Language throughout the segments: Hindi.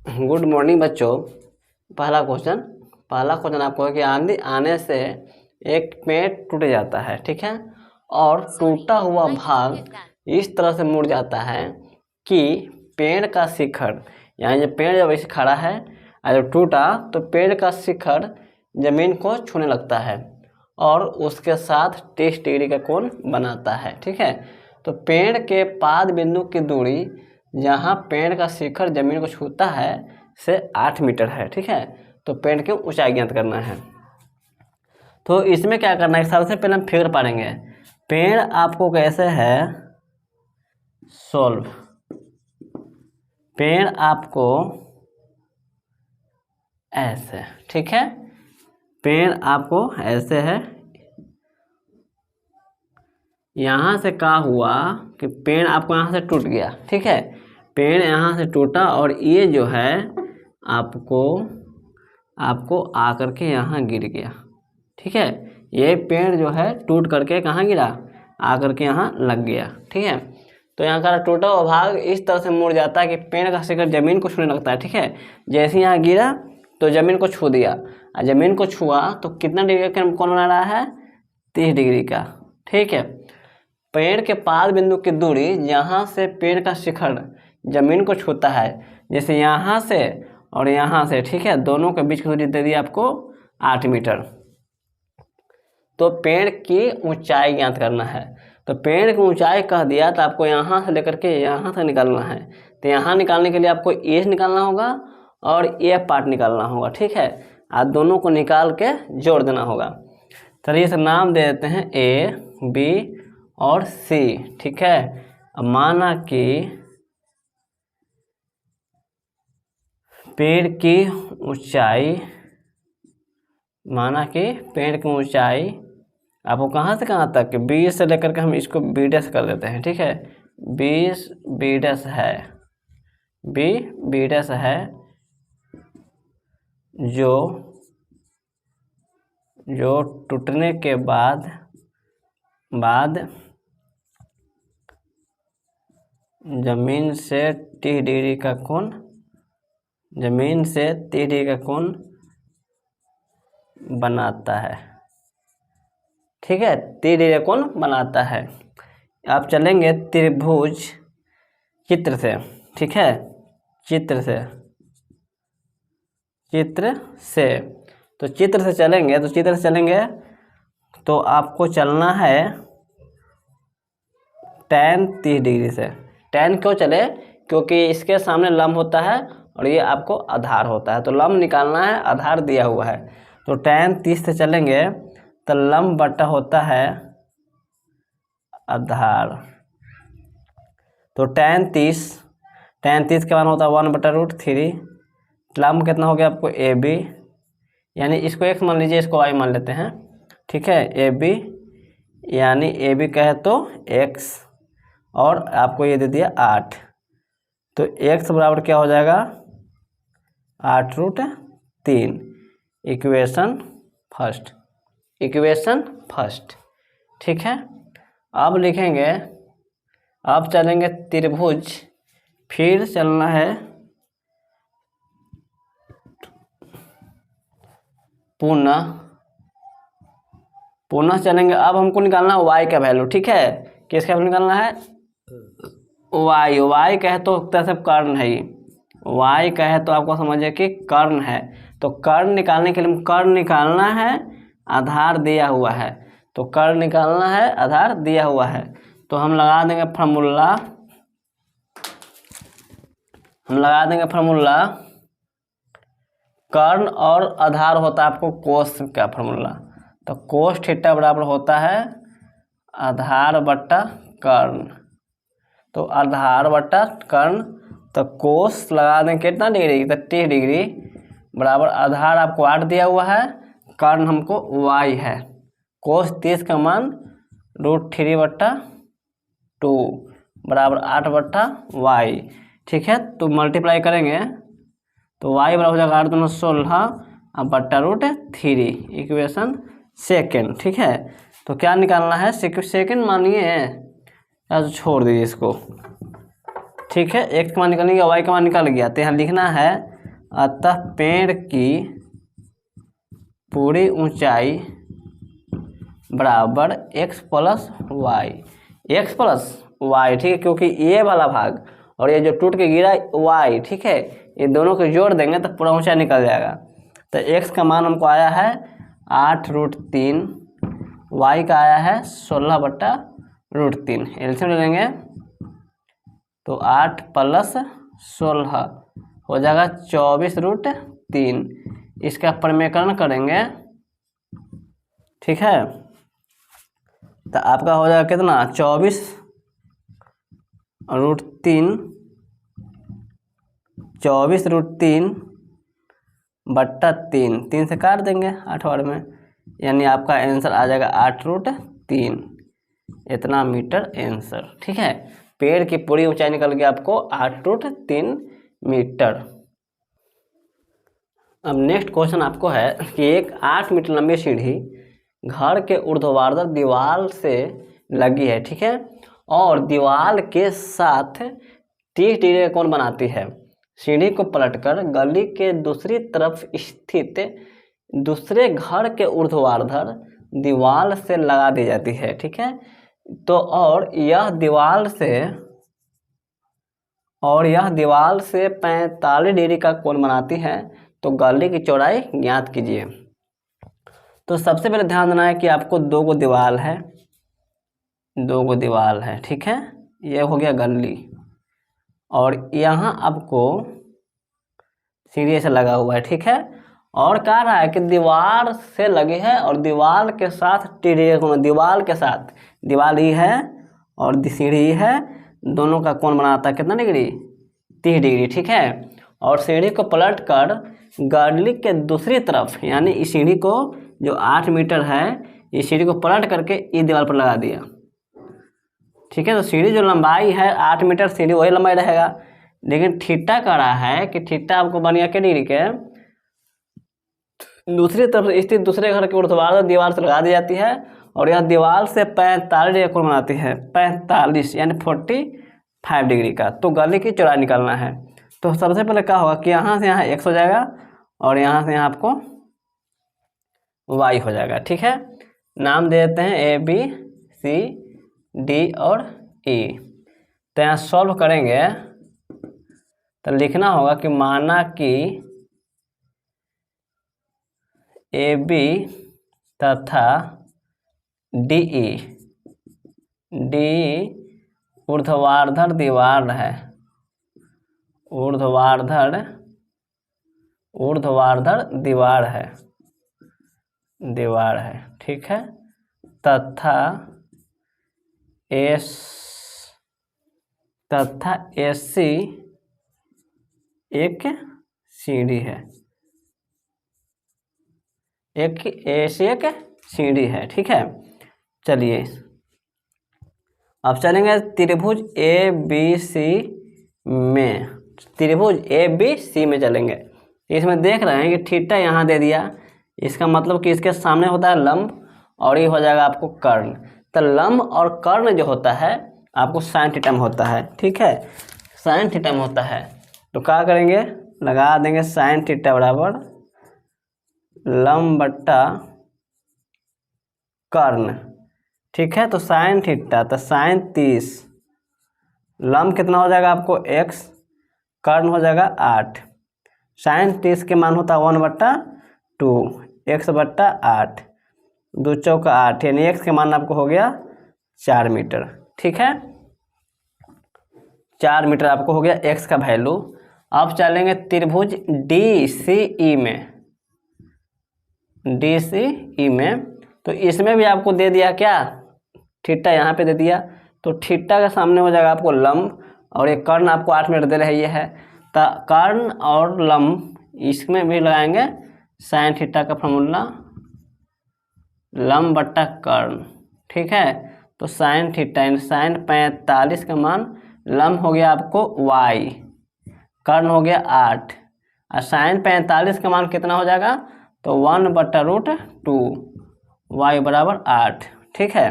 गुड मॉर्निंग बच्चों। पहला क्वेश्चन आपको है कि आंधी आने से एक पेड़ टूट जाता है, ठीक है, और टूटा हुआ भाग इस तरह से मुड़ जाता है कि पेड़ का शिखर, यानी जब पेड़ जब ऐसे खड़ा है और जब टूटा तो पेड़ का शिखर जमीन को छूने लगता है और उसके साथ 30 डिग्री का कोण बनाता है, ठीक है। तो पेड़ के पाद बिंदु की दूरी जहाँ पेड़ का शिखर जमीन को छूता है से 8 मीटर है, ठीक है। तो पेड़ की ऊंचाई ज्ञात करना है। तो इसमें क्या करना है, सबसे पहले हम फिगर पढ़ेंगे। पेड़ आपको कैसे है सोल्व, पेड़ आपको ऐसे, ठीक है, पेड़ आपको ऐसे है। यहाँ से क्या हुआ कि पेड़ आपको यहाँ से टूट गया, ठीक है, पेड़ यहाँ से टूटा और ये जो है आपको आकर के यहाँ गिर गया, ठीक है। ये पेड़ जो है टूट करके कहाँ गिरा, आकर के यहाँ लग गया, ठीक है। तो यहाँ का टूटा हुआ भाग इस तरह से मुड़ जाता है कि पेड़ का शिखर जमीन को छूने लगता है, ठीक है। जैसे यहाँ गिरा तो जमीन को छू दिया और जमीन को छुआ तो कितना डिग्री का कोण बना रहा है, 30 डिग्री का, ठीक है। पेड़ के पाद बिंदु की दूरी यहाँ से पेड़ का शिखर जमीन को छूता है, जैसे यहाँ से और यहाँ से, ठीक है, दोनों के बीच की दूरी दे दी आपको 8 मीटर। तो पेड़ की ऊंचाई ज्ञात करना है। तो पेड़ की ऊंचाई कह दिया तो आपको यहाँ से लेकर के यहाँ तक निकालना है। तो यहाँ निकालने के लिए आपको ए निकालना होगा और ए पार्ट निकालना होगा, ठीक है। आज दोनों को निकाल के जोड़ देना होगा। चलिए इसे नाम दे देते हैं ए, बी और सी, ठीक है। अब माना कि पेड़ की ऊंचाई आपको कहाँ से कहाँ तक, 20 से लेकर के हम इसको बी डैश कर देते हैं, ठीक है। 20 बी डैश है, बी डैश है, जो टूटने के बाद जमीन से 30 डिग्री का कोण बनाता है, ठीक है, 30 डिग्री का कोण बनाता है। आप चलेंगे त्रिभुज चित्र से, ठीक है, चित्र से तो चित्र से चलेंगे तो आपको चलना है tan 30 डिग्री से। tan क्यों चले, क्योंकि इसके सामने लंब होता है और ये आपको आधार होता है, तो लंब निकालना है, आधार दिया हुआ है। तो tan 30 से चलेंगे तो लंब बटा होता है आधार। तो tan 30 के मान होता है 1/√3। लंब कितना हो गया आपको ए बी, यानी इसको x मान लीजिए, इसको y मान लेते हैं, ठीक है। ए बी यानी ए बी कहे तो x और आपको ये दे दिया 8, तो x बराबर क्या हो जाएगा 8√3। इक्वेशन फर्स्ट, ठीक है। अब लिखेंगे, अब चलेंगे त्रिभुज, फिर चलना है पुनः चलेंगे। अब हमको निकालना है y का वैल्यू, ठीक है। किसका वैल्यू निकालना है, y कहे तो सिर्फ कर्ण है, y कहे तो आपको समझिए कि कर्ण है। तो कर्ण निकालने के लिए कर्ण निकालना है, आधार दिया हुआ है, तो कर्ण निकालना है, आधार दिया हुआ है। तो हम लगा देंगे फार्मूला, कर्ण और आधार होता है आपको कोस का फार्मूला। तो कोस थीटा बराबर होता है आधार बट्टा कर्ण। तो आधार बट्टा कर्ण, तो कोस लगा दें कितना डिग्री, तो 30 डिग्री बराबर आधार आपको 8 दिया हुआ है, कर्ण हमको y है। कोस 30 का मान √3/2 बराबर 8/y, ठीक है। तो मल्टीप्लाई करेंगे तो y बराबर हो जाएगा 8 दूनी 16 बट्टा √3, इक्वेशन सेकेंड, ठीक है। तो क्या निकालना है, सेकेंड मानिए या तो छोड़ दीजिए इसको, ठीक है। x का मान निकल गया, y का मान निकल गया, तो यहाँ लिखना है अतः पेड़ की पूरी ऊंचाई बराबर x plus Y, X plus Y, ठीक है, क्योंकि ये वाला भाग और ये जो टूट के गिरा y, ठीक है, ये दोनों को जोड़ देंगे तो पूरा ऊंचाई निकल जाएगा। तो x का मान हमको आया है 8√3, y का आया है 16/√3। एलसीएम ले लेंगे तो 8 प्लस 16 हो जाएगा 24√3। इसका प्रमेयकरण करेंगे, ठीक है, तो आपका हो जाएगा कितना 24√3 3 से काट देंगे 8 बार में, यानी आपका आंसर आ जाएगा 8√3, इतना मीटर आंसर, ठीक है। पेड़ की पूरी ऊंचाई निकल गया आपको 8√3 मीटर। अब नेक्स्ट क्वेश्चन आपको है कि एक 8 मीटर लंबी सीढ़ी घर के ऊर्ध्वाधर दीवार से लगी है, ठीक है, और दीवार के साथ 30 डिग्री का कोण बनाती है। सीढ़ी को पलटकर गली के दूसरी तरफ स्थित दूसरे घर के ऊर्ध्वाधर दीवार से लगा दी जाती है, ठीक है। तो और यह दीवार से 45 डिग्री का कोण बनाती है, तो गली की चौड़ाई ज्ञात कीजिए। तो सबसे पहले ध्यान देना है कि आपको दो गो दीवार है, ठीक है, ये हो गया गली, और यहाँ आपको सीढ़ी से लगा हुआ है, ठीक है, और कह रहा है कि दीवार से लगी है और दीवार के साथ दीवार के साथ दीवार ही है और सीढ़ी ही है, दोनों का कोण बनाता है कितना डिग्री 30 डिग्री, ठीक है। और सीढ़ी को पलट कर गली के दूसरी तरफ, यानी इस सीढ़ी को जो 8 मीटर है, इस सीढ़ी को पलट करके इस दीवार पर लगा दिया, ठीक है। तो सीढ़ी जो लंबाई है 8 मीटर, सीढ़ी वही लंबाई रहेगा, लेकिन थीटा कह रहा है कि थीटा आपको बनिया के डिग्री के दूसरी तरफ स्थित दूसरे घर के ऊर्ध्वाधर दीवार से लगा दी जाती है, और यह दीवार से 45 डिग्री कोण बनाती है, 45 यानी 45 डिग्री का। तो गली की चौड़ाई निकालना है। तो सबसे पहले क्या होगा कि यहाँ से यहाँ x हो जाएगा और यहाँ से यहाँ आपको y हो जाएगा, ठीक है। नाम दे देते हैं A, B, C, D और E। तो यहाँ सॉल्व करेंगे तो लिखना होगा कि माना कि AB तथा DE ऊर्ध्वाधर दीवार है, ऊर्ध्वाधर दीवार है, ठीक है, तथा AC एक सीढ़ी है, एक सीढ़ी है, ठीक है। चलिए अब चलेंगे त्रिभुज ABC में, त्रिभुज ABC में चलेंगे। इसमें देख रहे हैं कि थीटा यहाँ दे दिया, इसका मतलब कि इसके सामने होता है लंब और ये हो जाएगा आपको कर्ण। तो लंब और कर्ण जो होता है आपको साइन थीटा में होता है, ठीक है, साइन थीटा में होता है। तो क्या करेंगे, लगा देंगे साइन थीटा बराबर लंब बट्टा कर्ण, ठीक है। तो साइन थीटा तो साइन 30, लंब कितना हो जाएगा आपको x, कर्ण हो जाएगा 8। साइन 30 के मान होता है 1/2 x/8, 2 चौका 8, यानी x के मान आपको हो गया 4 मीटर, ठीक है, 4 मीटर आपको हो गया x का वैल्यू। अब चलेंगे त्रिभुज DCE में, तो इसमें भी आपको दे दिया क्या, थीटा यहाँ पे दे दिया, तो थीटा के सामने हो जाएगा आपको लंब और एक कर्ण आपको 8 मीटर दे रहे हैं, ये है। तो कर्ण और लंब इसमें भी लगाएंगे साइन थीटा का फॉर्मूला लंब बट्टा कर्ण, ठीक है। तो साइन थीटा साइन 45 का मान लंब हो गया आपको y, कर्ण हो गया 8, और साइन 45 का मान कितना हो जाएगा, तो 1/√2 y बराबर 8, ठीक है।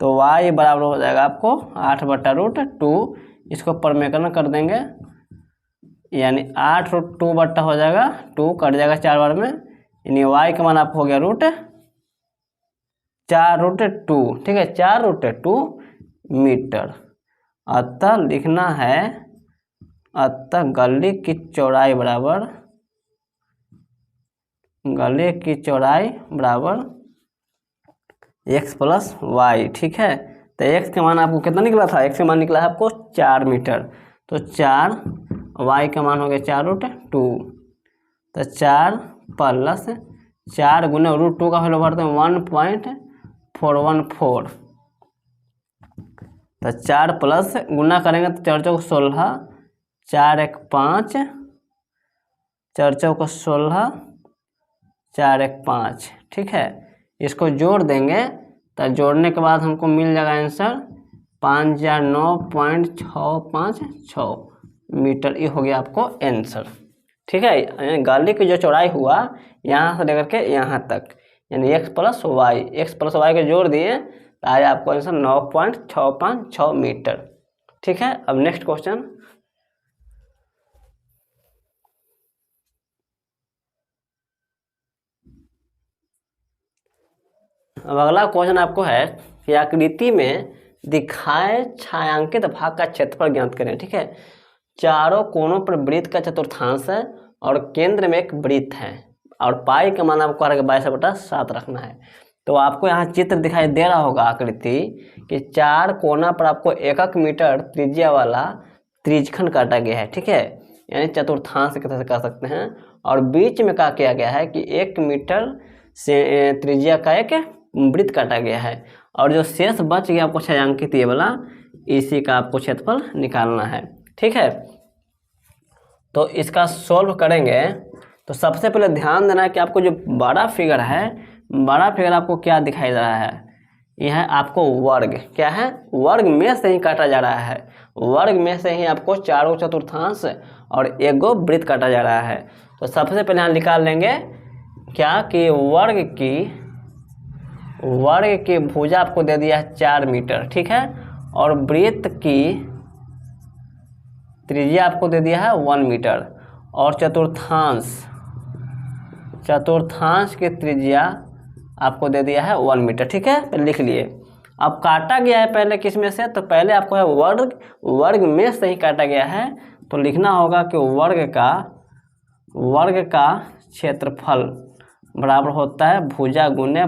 तो y बराबर हो जाएगा आपको 8/√2, इसको प्रमेयकरण कर देंगे यानी 8√2 हो जाएगा 2 कट जाएगा 4 बार में, यानी y का मान आपको हो गया √4√2। ठीक है, 4√2 मीटर। अतः लिखना है, अतः गली की चौड़ाई बराबर x + y। ठीक है, तो x का मान आपको कितना निकला था, x का मान निकला है आपको 4 मीटर। तो 4, y का मान हो गया 4√2, तो 4 + 4 गुना √2 का वैल्यू भरते हैं 1.414। तो 4 प्लस गुना करेंगे तो 4 चौक 16, 4 1 5, 4 चौक 16, 4 1 5। ठीक है, इसको जोड़ देंगे तो जोड़ने के बाद हमको मिल जाएगा आंसर 5009.656 मीटर। ये हो गया आपको आंसर। ठीक है, गली की जो चौड़ाई हुआ यहाँ से लेकर के यहाँ तक, यानी x + y को जोड़ दिए तो आया आपको आंसर 9.656 मीटर। ठीक है, अब नेक्स्ट क्वेश्चन। अब अगला क्वेश्चन आपको है कि आकृति में दिखाए छायांकित भाग का क्षेत्रफल ज्ञात करें। ठीक है, चारों कोनों पर वृत्त का चतुर्थांश है और केंद्र में एक वृत्त है और पाई का मान आपको 22/7 रखना है। तो आपको यहाँ चित्र दिखाई दे रहा होगा आकृति कि 4 कोना पर आपको 1 मीटर त्रिज्या वाला त्रिज्यखंड काटा गया है। ठीक है, यानी चतुर्थांश की तरह से कह सकते हैं, और बीच में क्या किया गया है कि 1 मीटर से त्रिज्या का एक वृत्त काटा गया है, और जो शेष बच गया आपको छायांकित ये वाला, इसी का आपको क्षेत्रफल निकालना है। ठीक है, तो इसका सॉल्व करेंगे तो सबसे पहले ध्यान देना है कि आपको जो बड़ा फिगर है, बड़ा फिगर आपको क्या दिखाई दे रहा है, यह है आपको वर्ग। क्या है, वर्ग में से ही काटा जा रहा है, वर्ग में से ही आपको चारों चतुर्थांश और एक गो वृत्त काटा जा रहा है। तो सबसे पहले हम निकाल लेंगे क्या कि वर्ग की भुजा आपको दे दिया है 4 मीटर। ठीक है, और वृत्त की त्रिज्या आपको दे दिया है 1 मीटर, और चतुर्थांश की त्रिज्या आपको दे दिया है 1 मीटर। ठीक है, तो लिख लिए। अब काटा गया है पहले किस में से, तो पहले आपको है वर्ग में से ही काटा गया है, तो लिखना होगा कि वर्ग का क्षेत्रफल बराबर होता है भुजा गुने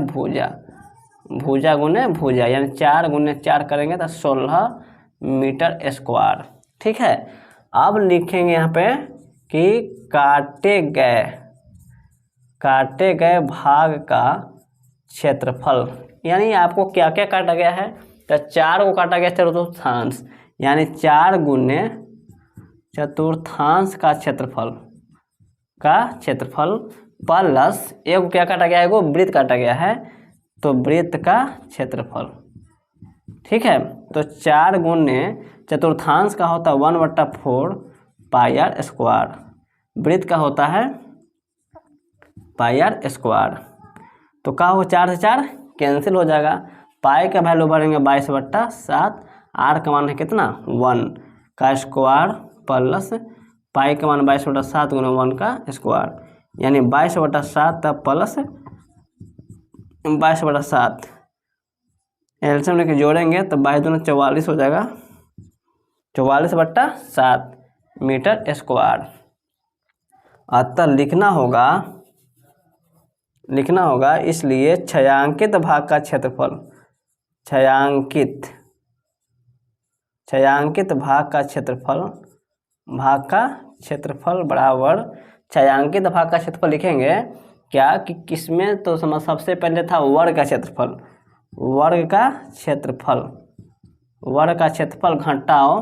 भुजा, यानी 4 गुने 4 करेंगे तो 16 मीटर स्क्वायर। ठीक है, अब लिखेंगे यहाँ पे कि काटे गए भाग का क्षेत्रफल, यानी आपको क्या क्या काटा गया है, तो 4 को काटा गया चतुर्थांश, यानी 4 गुने चतुर्थांश का क्षेत्रफल प्लस एक क्या काटा गया है, एगो वृत्त काटा गया है, तो वृत्त का क्षेत्रफल। ठीक है, तो 4 गुने चतुर्थांश का होता है 1/4 पाई स्क्वायर, वृत्त का होता है पाई स्क्वायर। तो क्या हो, 4 से 4 कैंसिल हो जाएगा, पाई का वैल्यू भरेंगे 22/7, आर का मान है कितना 1 का स्क्वायर, प्लस पाई का मान 22/7 गुना 1 का स्क्वायर, यानी 22/7 तब प्लस 22/7 एल्सियम लेके जोड़ेंगे तो 22 दूना 44 हो जाएगा, 44/7 मीटर स्क्वायर। अतः लिखना होगा इसलिए छायांकित भाग का क्षेत्रफल, छायांकित भाग का क्षेत्रफल बराबर, छायांकित भाग का क्षेत्रफल लिखेंगे क्या कि किसमें, तो सबसे पहले था वर्ग का क्षेत्रफल घटाओ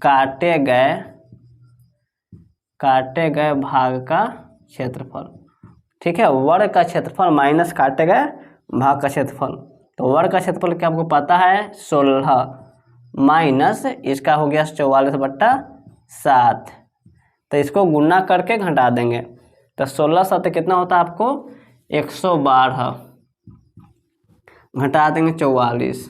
काटे गए भाग का क्षेत्रफल। ठीक है, वर्ग का क्षेत्रफल माइनस काटे गए भाग का क्षेत्रफल, तो वर्ग का क्षेत्रफल क्या आपको पता है 16 माइनस इसका हो गया 44/7, तो इसको गुना करके घटा देंगे, तो 16 7 कितना होता है आपको 112, घटा देंगे 44,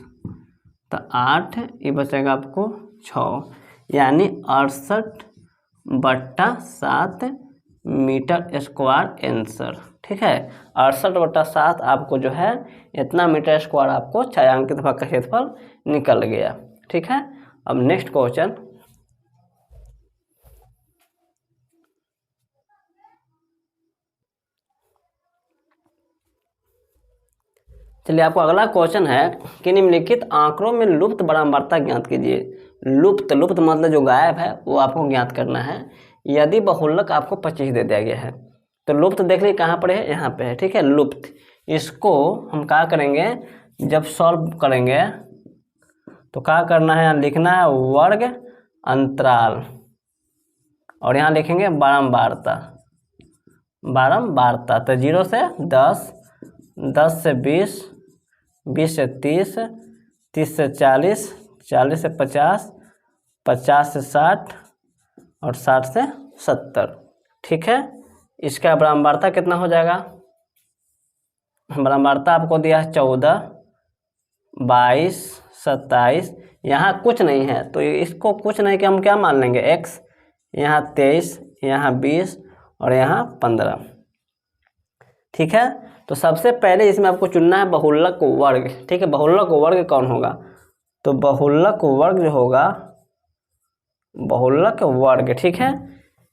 तो 8 ये बचेगा आपको 6, यानी 68 68/7 मीटर स्क्वायर आंसर। ठीक है, 68/7 आपको जो है इतना मीटर स्क्वायर आपको छायांकित भाग का क्षेत्रफल निकल गया। ठीक है, अब नेक्स्ट क्वेश्चन, चलिए आपको अगला क्वेश्चन है कि निम्नलिखित आंकड़ों में लुप्त बारंबारता ज्ञात कीजिए। लुप्त मतलब जो गायब है वो आपको ज्ञात करना है। यदि बहुलक आपको 25 दे दिया गया है तो लुप्त देख लीजिए कहाँ पर है, यहाँ पे है। ठीक है, लुप्त इसको हम क्या करेंगे, जब सॉल्व करेंगे तो क्या करना है, यहाँ लिखना है वर्ग अंतराल और यहाँ लिखेंगे बारंबारता। तो 0 से 10, 10 से 20, 20 से 30, 30 से 40, 40 से 50, 50 से 60 और 60 से 70। ठीक है, इसका बारंबारता कितना हो जाएगा, बारंबारता आपको दिया है 14, 22, 27। यहाँ कुछ नहीं है तो इसको कुछ नहीं कि हम क्या मान लेंगे x, यहाँ 23, यहाँ 20 और यहाँ 15। ठीक है, तो सबसे पहले इसमें आपको चुनना है बहुलक वर्ग। ठीक है, बहुलक वर्ग कौन होगा, तो बहुलक वर्ग जो होगा, बहुलक वर्ग। ठीक है,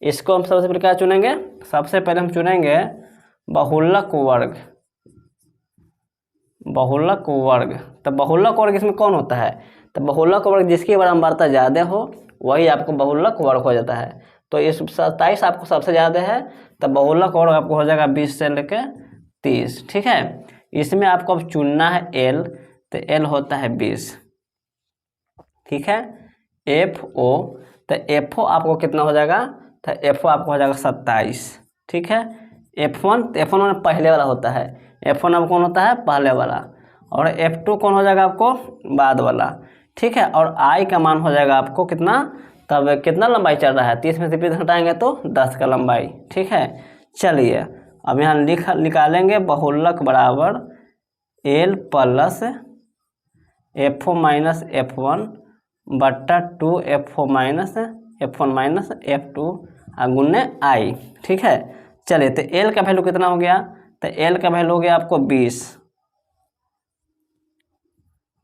इसको हम सबसे पहले क्या चुनेंगे, सबसे पहले हम चुनेंगे बहुलक वर्ग। बहुलक वर्ग, तो बहुलक वर्ग इसमें कौन होता है, तो बहुलक वर्ग जिसकी बारंबारता ज़्यादा हो वही आपको बहुलक वर्ग हो जाता है। तो इस 27 आपको सबसे ज़्यादा है तो बहुलक वर्ग आपको हो जाएगा 20 से लेकर 30। ठीक है, इसमें आपको अब चुनना है एल, तो एल होता है 20। ठीक है, एफ ओ, तो एफ ओ आपको कितना हो जाएगा, तो एफ ओ आपको हो जाएगा 27। ठीक है, F1 पहले वाला होता है, F1 अब कौन होता है, पहले वाला, और F2 कौन हो जाएगा आपको, बाद वाला। ठीक है, और I का मान हो जाएगा आपको कितना, तब कितना लंबाई चल रहा है, 30 में से 20 घटाएंगे तो 10 का लंबाई। ठीक है, चलिए अब यहाँ निकालेंगे बहुलक बराबर L plus F4 minus F1 बट्टा 2 F4 minus F1 minus F2 गुने I। ठीक है, चलिए तो L का वैल्यू कितना हो गया, तो L का वैल्यू हो गया आपको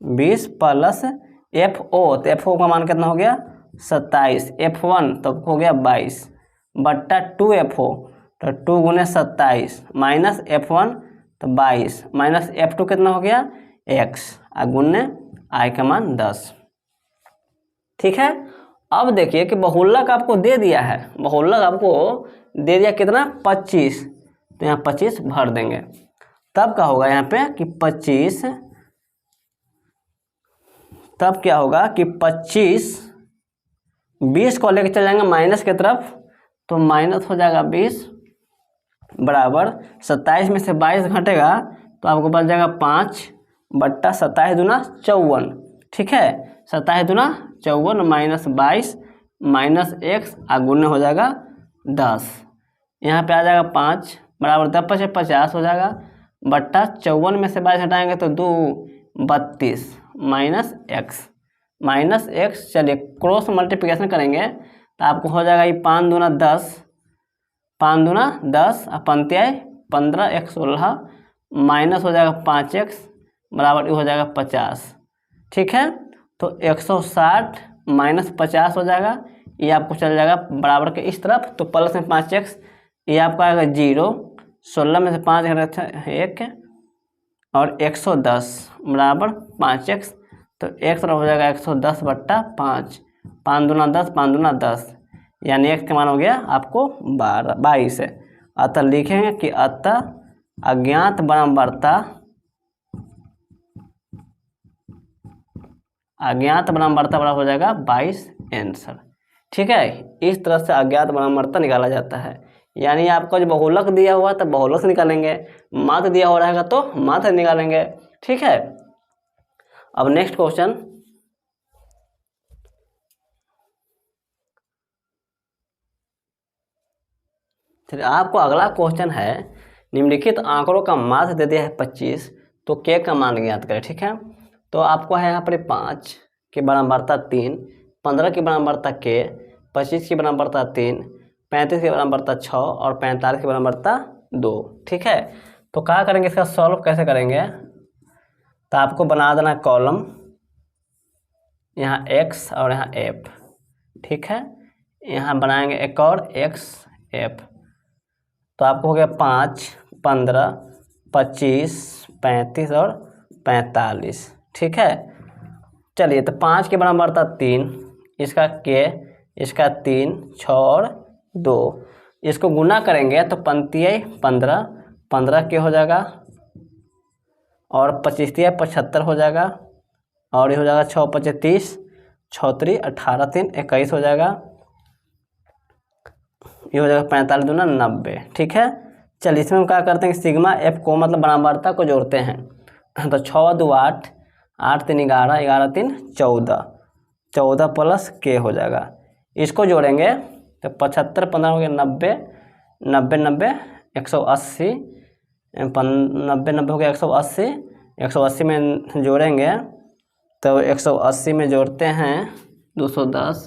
20 प्लस FO, तो FO का मान कितना हो गया 27, F1 तो हो गया 22 बट्टा 2FO, तो 2 गुने 27 माइनस F1 तो 22 माइनस F2 कितना हो गया x गुने I का मान 10। ठीक है, अब देखिए कि बहुलक आपको दे दिया है, बहुलक आपको दे दिया कितना 25, तो यहाँ 25 भर देंगे, तब क्या होगा यहाँ पे कि 25, तब क्या होगा कि 25 20 को लेकर चल जाएंगे माइनस की तरफ, तो माइनस हो जाएगा 20 बराबर 27 में से 22 घटेगा तो आपको बच जाएगा 5 बट्टा 27 दूना 54। ठीक है, 27 दूना 54 माइनस 22 माइनस x गुने हो जाएगा 10, यहाँ पे आ जाएगा 5 बराबर 10 से 50 हो जाएगा बट्टा 54 में से 22 हटाएंगे तो 2 32 माइनस x। चलिए क्रॉस मल्टीप्लिकेशन करेंगे तो आपको हो जाएगा ये 5 दूना 10, 5 दूना 10 और 15 x 16 माइनस हो जाएगा 5x बराबर हो जाएगा 50। ठीक है, तो 160 माइनस 50 हो जाएगा, ये आपको चल जाएगा बराबर के इस तरफ, तो प्लस में 5x, ये आपका आएगा 0, 16 में से 5 1 और 110 बराबर 5x, तो एक तरफ हो जाएगा 110 बट्टा 5, 5 दूना 10, 5 दूना 10, यानी x का मान हो गया आपको 22 है। अतः लिखेंगे कि अतः अज्ञात बारंबारता बराबर हो जाएगा 22 आंसर। ठीक है, इस तरह से अज्ञात बारंबारता निकाला जाता है, यानी आपको जो बहुलक दिया हुआ तो बहुलक से निकालेंगे, माध्य दिया हो रहेगा तो माध्य निकालेंगे। ठीक है, अब नेक्स्ट क्वेश्चन, चलिए आपको अगला क्वेश्चन है निम्नलिखित आंकड़ों का माध्य दे दिया है 25, तो k का मान ज्ञात करें। ठीक है, तो आपको है यहाँ पर 5 की बारंबारता 3, 15 की बारंबारता k, 25 की बराबरता 3, 35 की बराबरता 6 और 45 की बराबरता 2। ठीक है, तो क्या करेंगे, इसका सॉल्व कैसे करेंगे, तो आपको बना देना कॉलम, यहाँ x और यहाँ f। ठीक है, यहाँ बनाएंगे एक और x f, तो आपको हो गया 5, 15, 25, 35 और 45। ठीक है, चलिए तो 5 के बराबरता 3, इसका k, इसका 3, 6 और 2, इसको गुना करेंगे तो 15, 15 के हो जाएगा और 25 75 हो जाएगा और ये हो जाएगा 6 25 30, 6 3 18 3 21 हो जाएगा, ये हो जाएगा 45 दूना 90। ठीक है, चलिए इसमें हम क्या करते हैं, सिग्मा एफ को मतलब बराबरता को जोड़ते हैं। तो 6 2 8, 8 3 11, 11 3 14, 14 प्लस के हो जाएगा, इसको जोड़ेंगे तो 75 15 हो गया 90, 90 90 180, 90 90 हो गया 180, 180 में जोड़ेंगे तो 180 में जोड़ते हैं 210,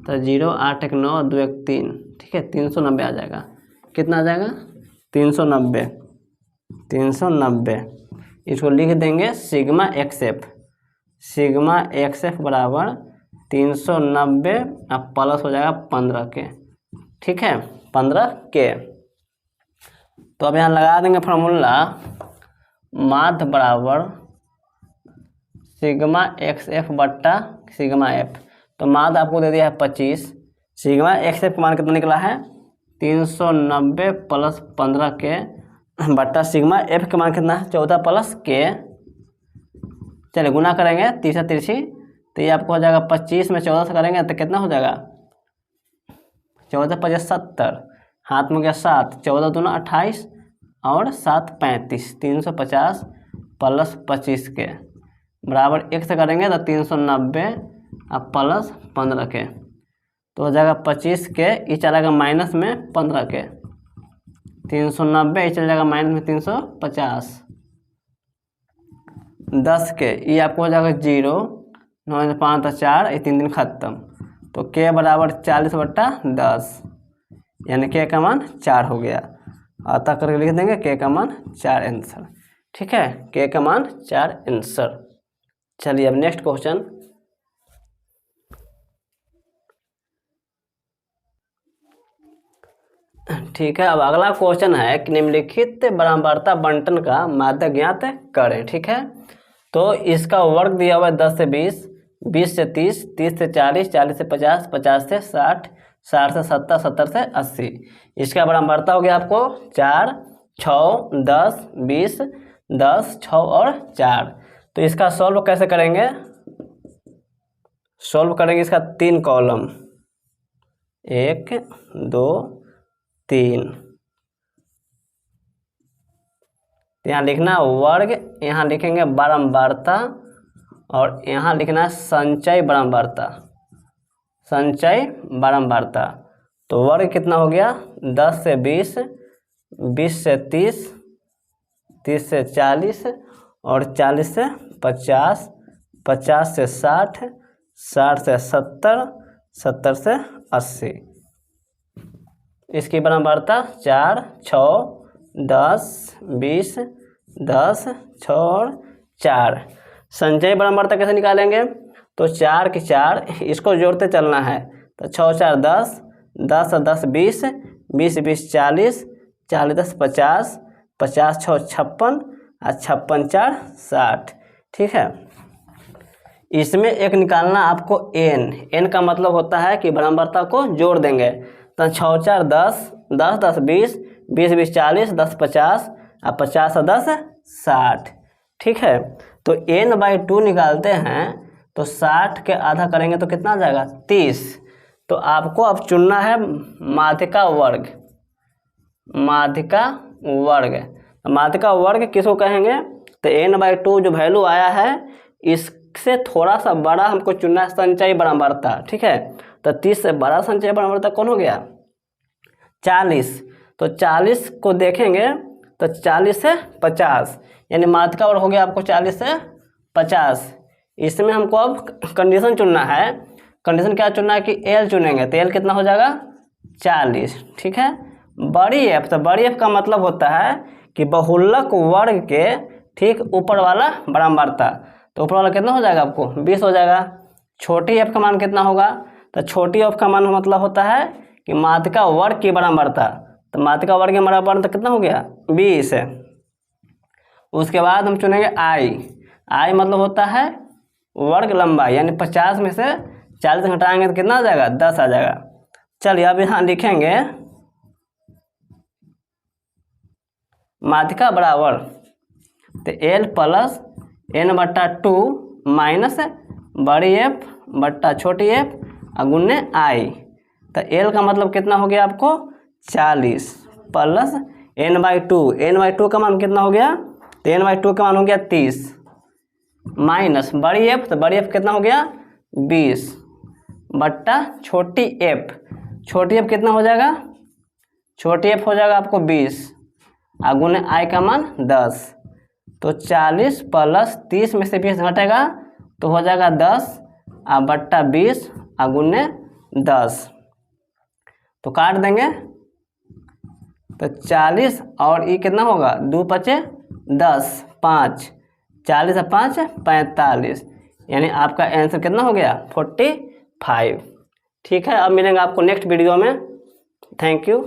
तो 0 8 1 9 2 1 3। ठीक है, 390 आ जाएगा, कितना आ जाएगा 390, 390। इसको लिख देंगे sigma x F, sigma x F बराबर 390 अब प्लस हो जाएगा 15 के। ठीक है, 15 के। तो अब यहाँ लगा देंगे फार्मूला, माध्य बराबर सिग्मा एक्स एफ बट्टा सिग्मा एफ। तो माध्य आपको दे दिया है 25, सिग्मा एक्स एफ का मान कितना निकला है 390 प्लस 15 के बट्टा सिग्मा एफ का मान कितना है 14 प्लस के। चलिए गुना करेंगे 30 30, तो ये आपको हो जाएगा 25 में 14 से करेंगे तो कितना हो जाएगा 14 5 70, हाथ में गया 7, 14 दूना 28 और 7 35, 350 प्लस 25 के बराबर 1 से करेंगे तो 390 अब प्लस 15 के, तो हो जाएगा 25 के, ये चलेगा माइनस में 15 के, 390 ये चल जाएगा माइनस में 350, 10 के ये आपको हो जाएगा 0, 9 5 तो 4, ये 3 दिन खत्म, तो के बराबर 40 बट्टा 10, यानी के का मान 4 हो गया। अतः करके लिख देंगे के का मान 4 आंसर। ठीक है, के का मान 4 आंसर। चलिए अब नेक्स्ट क्वेश्चन, ठीक है, अब अगला क्वेश्चन है कि निम्नलिखित बराबरता बंटन का माध्य ज्ञात करें। ठीक है, तो इसका वर्ग दिया हुआ है 10 से 20, 20 से 30, 30 से 40, 40 से 50, 50 से 60, 60 से 70, 70 से 80। इसका बराबरता हो गया आपको 4, 6, 10, 20, 10, 6 और 4। तो इसका सॉल्व कैसे करेंगे, सॉल्व करेंगे इसका 3 कॉलम, 1 2 3, यहाँ लिखना वर्ग, यहाँ लिखेंगे बारंबारता और यहाँ लिखना है संचय बारंबारता, संचय बारंबारता। तो वर्ग कितना हो गया 10 से 20, 20 से 30, 30 से 40 और 40 से 50, 50 से 60, 60 से 70, 70 से 80। इसकी बराबरता 4, 6, 10, 20, 10, 6 और 4। संचय बराबरता कैसे निकालेंगे, तो 4 की 4 इसको जोड़ते चलना है, तो 6 4 10, 10 10 20, 20 20 40, 40 10 50, 50 6 56 और 56 4 60। ठीक है, इसमें एक निकालना आपको n का मतलब होता है कि बराबरता को जोड़ देंगे, तो 6 4 10, 10 10 20, 20 20 40, 10 50 और 50 और 10 60। ठीक है, तो n/2 निकालते हैं तो 60 के आधा करेंगे तो कितना आ जाएगा 30। तो आपको अब चुनना है माध्यिका वर्ग, माध्यिका वर्ग। माध्यिका वर्ग किसको कहेंगे, तो n/2 जो वैल्यू आया है इससे थोड़ा सा बड़ा हमको चुनना है संचय बराबरता। ठीक है, तो 30 से बड़ा संचय बराबरता कौन हो गया 40। तो 40 को देखेंगे तो 40 से 50, यानी माध्यिका वर्ग हो गया आपको 40 से 50। इसमें हमको अब कंडीशन चुनना है, कंडीशन क्या चुनना है कि एल चुनेंगे, तो एल कितना हो जाएगा 40, ठीक है। बड़ी एफ, तो बड़ी एफ का मतलब होता है कि बहुलक वर्ग के ठीक ऊपर वाला बराबरता, तो ऊपर वाला कितना हो जाएगा आपको 20 हो जाएगा। छोटी एफ का मान कितना होगा, तो छोटी एफ का मान मतलब होता है कि माध्यिका वर्ग की बराबरता, तो माध्यिका वर्ग की बराबरता कितना हो गया 20 है। उसके बाद हम चुनेंगे आई, आई मतलब होता है वर्ग लंबाई, यानी 50 में से 40 घटाएंगे तो कितना आ जाएगा 10 आ जाएगा। चलिए अब यहाँ लिखेंगे माध्यिका बराबर, तो एल प्लस एन बट्टा 2 माइनस बड़ी एफ बट्टा छोटी एफ गुने आई, तो एल का मतलब कितना हो गया आपको 40 plus N by 2, N by 2 का मान कितना हो गया, तो एन बाई 2 का मान हो गया 30 माइनस बड़ी एफ, तो बड़ी एफ कितना हो गया 20 बट्टा छोटी एफ, छोटी एफ कितना हो जाएगा, छोटी एफ हो जाएगा आपको 20 गुने आई का मान 10, तो 40 प्लस 30 में से 20 घटेगा तो हो जाएगा 10 बट्टा 20 गुने 10, तो काट देंगे, तो 40 और ये कितना होगा 2 पचे 10 5, 40 और 5 45, यानी आपका आंसर कितना हो गया 45। ठीक है, अब मिलेंगे आपको नेक्स्ट वीडियो में। Thank you.